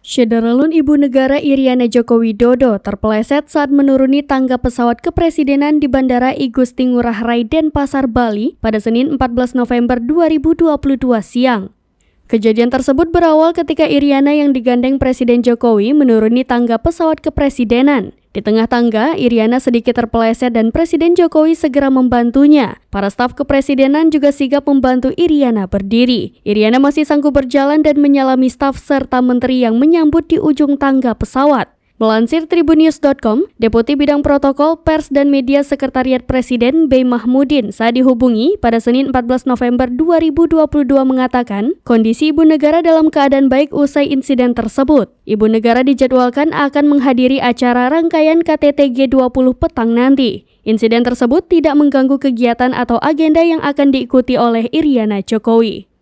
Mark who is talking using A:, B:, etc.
A: Syederalun Ibu Negara Iriana Joko Widodo terpeleset saat menuruni tangga pesawat kepresidenan di Bandara I Gusti Ngurah Rai Denpasar, Bali pada Senin 14 November 2022 siang. Kejadian tersebut berawal ketika Iriana yang digandeng Presiden Jokowi menuruni tangga pesawat kepresidenan. Di tengah tangga, Iriana sedikit terpeleset dan Presiden Jokowi segera membantunya. Para staf kepresidenan juga sigap membantu Iriana berdiri. Iriana masih sanggup berjalan dan menyalami staf serta menteri yang menyambut di ujung tangga pesawat. Melansir Tribunnews.com, Deputi Bidang Protokol Pers dan Media Sekretariat Presiden B. Mahmudin saat dihubungi pada Senin 14 November 2022 mengatakan kondisi Ibu Negara dalam keadaan baik usai insiden tersebut. Ibu Negara dijadwalkan akan menghadiri acara rangkaian KTT G20 petang nanti. Insiden tersebut tidak mengganggu kegiatan atau agenda yang akan diikuti oleh Iriana Jokowi.